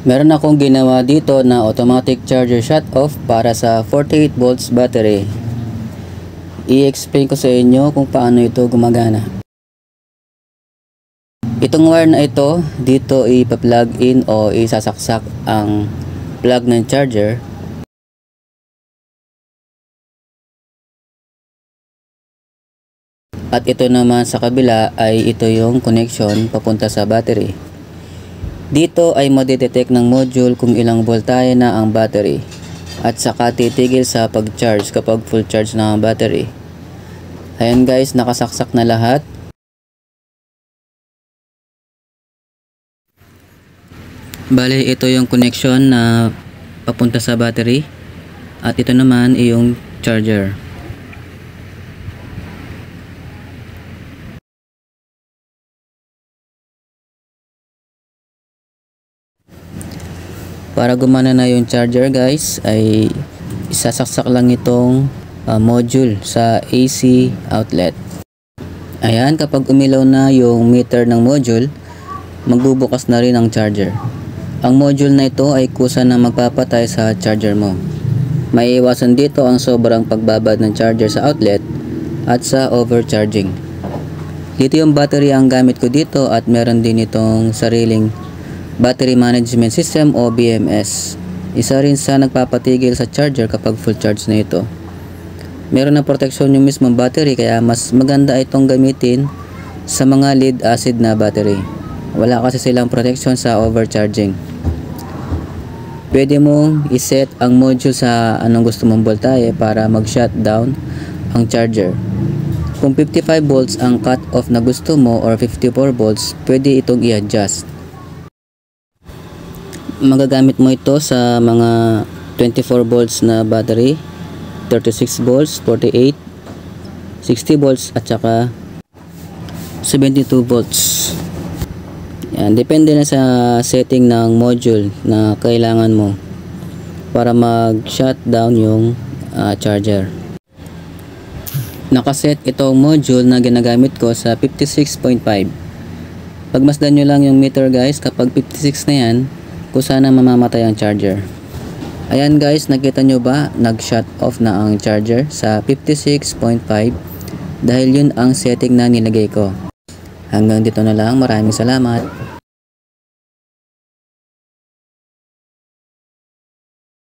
Meron akong ginawa dito na automatic charger shut off para sa 48 volts battery. I-explain ko sa inyo kung paano ito gumagana. Itong wire na ito, dito ipa-plug in o isasaksak ang plug ng charger. At ito naman sa kabila ay ito yung connection papunta sa battery. Dito ay madidetect ng module kung ilang voltahe na ang battery at saka titigil sa pag-charge kapag full charge na ang battery. Ayan guys, nakasaksak na lahat. Bale, ito yung connection na papunta sa battery at ito naman ay yung charger. Para gumana na yung charger guys, ay isasaksak lang itong module sa AC outlet. Ayan, kapag umilaw na yung meter ng module, magbubukas na rin ang charger. Ang module na ito ay kusa na magpapatay sa charger mo. Maiiwasan dito ang sobrang pagbabad ng charger sa outlet at sa overcharging. Lithium battery ang gamit ko dito at meron din itong sariling Battery Management System o BMS. Isa rin sa nagpapatigil sa charger kapag full charge na ito. Meron na proteksyon yung mismong battery kaya mas maganda itong gamitin sa mga lead acid na battery. Wala kasi silang proteksyon sa overcharging. Pwede mong iset ang module sa anong gusto mong voltahe para mag-shutdown ang charger. Kung 55 volts ang cut-off na gusto mo or 54 volts, pwede itong i-adjust. Magagamit mo ito sa mga 24 volts na battery, 36 volts, 48, 60 volts at saka 72 volts. Yan, depende na sa setting ng module na kailangan mo para mag-shutdown yung charger. Nakaset itong module na ginagamit ko sa 56.5. Pagmasdan nyo lang yung meter guys, kapag 56 na yan, kung sana mamamatay ang charger. Ayan guys, nakita nyo ba? Nag-shut off na ang charger sa 56.5 dahil yun ang setting na nilagay ko. Hanggang dito na lang. Maraming salamat.